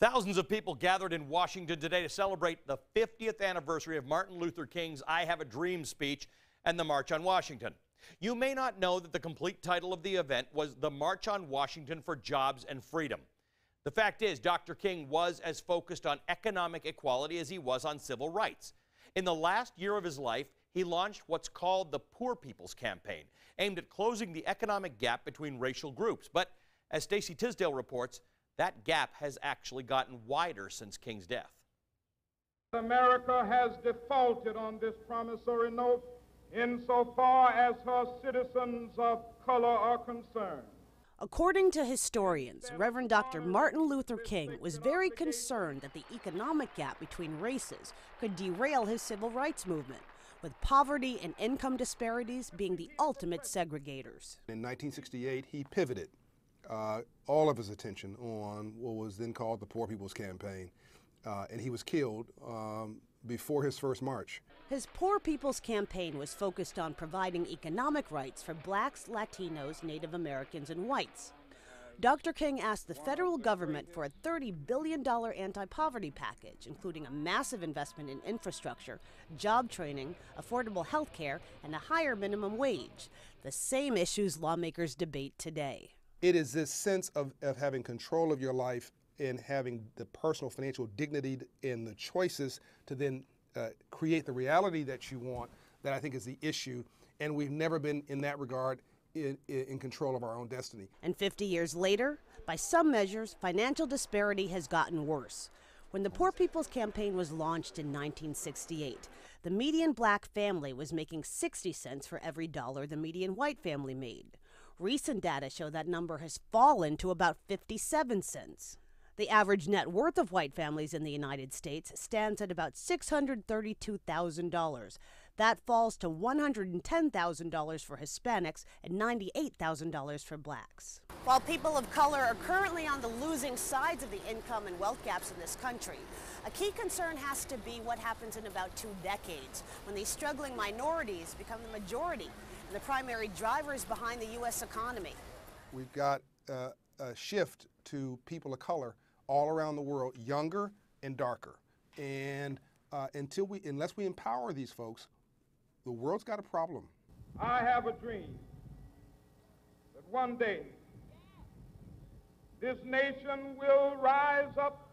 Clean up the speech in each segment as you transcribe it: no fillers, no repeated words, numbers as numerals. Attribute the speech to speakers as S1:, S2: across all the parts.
S1: Thousands of people gathered in Washington today to celebrate the 50th anniversary of Martin Luther King's I Have a Dream speech and the March on Washington. You may not know that the complete title of the event was the March on Washington for Jobs and Freedom. The fact is, Dr. King was as focused on economic equality as he was on civil rights. In the last year of his life, he launched what's called the Poor People's Campaign, aimed at closing the economic gap between racial groups. But as Stacey Tisdale reports, that gap has actually gotten wider since King's death.
S2: America has defaulted on this promissory note insofar as her citizens of color are concerned.
S3: According to historians, Reverend Dr. Martin Luther King was very concerned that the economic gap between races could derail his civil rights movement, with poverty and income disparities being the ultimate segregators.
S4: In 1968, he pivoted all of his attention on what was then called the Poor People's Campaign, and he was killed before his first march.
S3: His Poor People's Campaign was focused on providing economic rights for blacks, Latinos, Native Americans, and whites. Dr. King asked the federal government for a $30 billion anti-poverty package, including a massive investment in infrastructure, job training, affordable health care, and a higher minimum wage, the same issues lawmakers debate today.
S4: It is this sense of having control of your life and having the personal financial dignity in the choices to then create the reality that you want that I think is the issue. And we've never been, in that regard, in control of our own destiny.
S3: And 50 years later, by some measures, financial disparity has gotten worse. When the Poor People's Campaign was launched in 1968, the median black family was making 60 cents for every dollar the median white family made. Recent data show that number has fallen to about 57 cents. The average net worth of white families in the United States stands at about $632,000. That falls to $110,000 for Hispanics and $98,000 for blacks. While people of color are currently on the losing sides of the income and wealth gaps in this country, a key concern has to be what happens in about 2 decades, when these struggling minorities become the majority and the primary drivers behind the U.S. economy.
S4: We've got a shift to people of color all around the world, younger and darker. And unless we empower these folks, the world's got a problem.
S2: I have a dream that one day this nation will rise up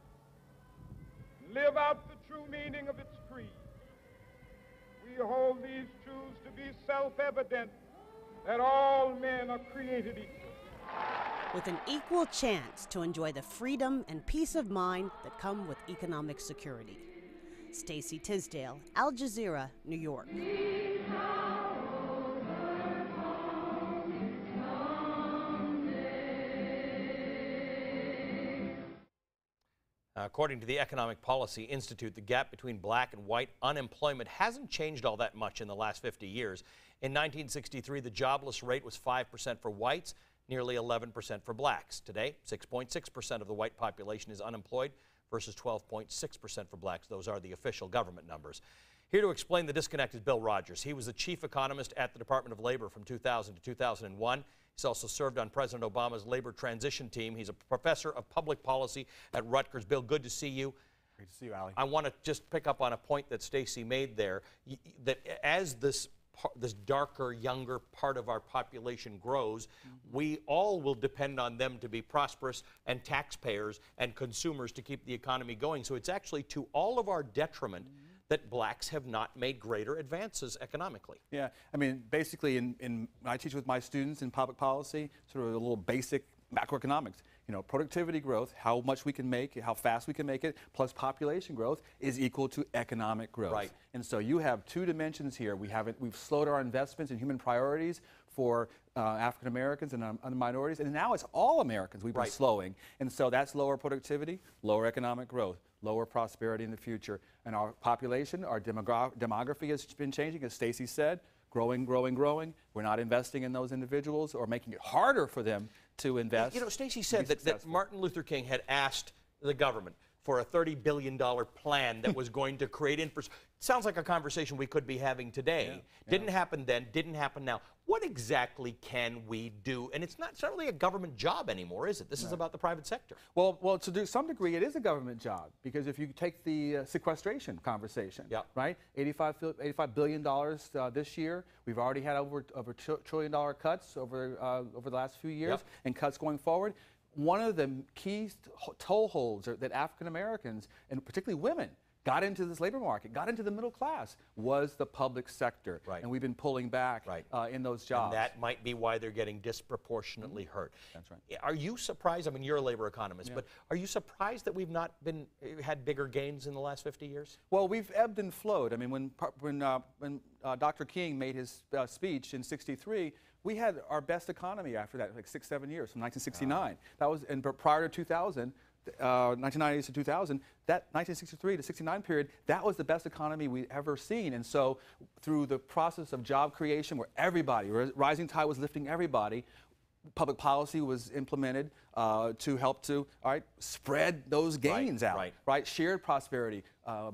S2: and live out the true meaning of its creed. We hold these truths to be self-evident, that all men are created equal,
S3: with an equal chance to enjoy the freedom and peace of mind that come with economic security. Stacey Tisdale, Al Jazeera, New York.
S1: According to the Economic Policy Institute, the gap between black and white unemployment hasn't changed all that much in the last 50 years. In 1963, the jobless rate was 5% for whites, nearly 11% for blacks. Today, 6.6% of the white population is unemployed versus 12.6% for blacks. Those are the official government numbers. Here to explain the disconnect is Bill Rogers. He was the chief economist at the Department of Labor from 2000 to 2001. He's also served on President Obama's labor transition team. He's a professor of public policy at RODGERS. Bill, good to see you.
S5: Great to see you, Ali.
S1: I want to just pick up on a point that Stacey made there, that as this darker, younger part of our population grows, we all will depend on them to be prosperous and taxpayers and consumers to keep the economy going. So it's actually to all of our detriment that blacks have not made greater advances economically.
S5: Yeah, I mean, basically, when I teach with my students in public policy, sort of a little basic macroeconomics. You know, productivity growth, how much we can make, how fast we can make it, plus population growth is equal to economic growth.
S1: Right.
S5: And so you have 2 dimensions here. We've slowed our investments in human priorities for African Americans and other minorities, and now it's all Americans we've been slowing. And so that's lower productivity, lower economic growth, lower prosperity in the future. And our population, our demography has been changing, as Stacey said, growing, growing, growing. We're not investing in those individuals or making it harder for them to invest.
S1: You know, Stacey said that Martin Luther King had asked the government for a $30 billion plan that was going to create infrastructure. Sounds like a conversation we could be having today. Didn't happen then, didn't happen now. What exactly can we do? And it's not really a government job anymore, is it? This is about the private sector.
S5: Well, to some degree, it is a government job, because if you take the sequestration conversation, right? $85 billion this year. We've already had over $1 trillion cuts over the last few years, and cuts going forward. One of the key toeholds that African Americans, and particularly women, got into this labor market, got into the middle class, was the public sector. And we've been pulling back in those jobs.
S1: And that might be why they're getting disproportionately hurt.
S5: That's right.
S1: Are you surprised? I mean, you're a labor economist, but are you surprised that we've not had bigger gains in the last 50 years?
S5: Well, we've ebbed and flowed. I mean, when Dr. King made his speech in '63, we had our best economy after that, like 6-7 years, from 1969. That was, and prior to 2000, 1990s to 2000, that 1963 to 69 period, that was the best economy we'd ever seen. And so through the process of job creation, where everybody, rising tide was lifting everybody, public policy was implemented to help to spread those gains out, shared prosperity,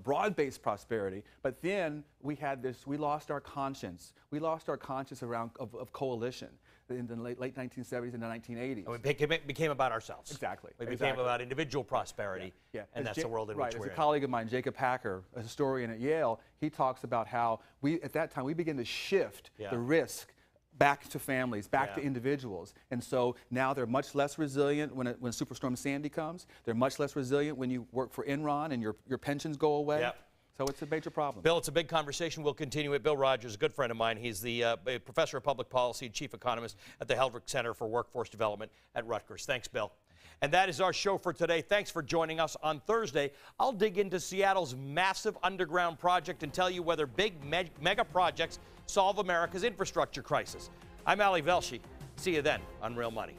S5: broad-based prosperity. But then we had this, we lost our conscience. We lost our conscience of coalition in the late 1970s and the 1980s.
S1: And it became about ourselves.
S5: Exactly.
S1: We became about individual prosperity, and that's the world in which we're in.
S5: As a colleague of mine, Jacob Packer, a historian at Yale, he talks about how at that time, we began to shift the risk back to families, back to individuals. And so now they're much less resilient when Superstorm Sandy comes. They're much less resilient when you work for Enron and your pensions go away. So it's a major problem.
S1: Bill, it's a big conversation. We'll continue it. Bill Rogers, a good friend of mine. He's the professor of public policy and chief economist at the HELDRICH Center for Workforce Development at Rutgers. Thanks, Bill. And that is our show for today. Thanks for joining us. On Thursday, I'll dig into Seattle's massive underground project and tell you whether big mega projects solve America's infrastructure crisis. I'm Ali Velshi. See you then on Real Money.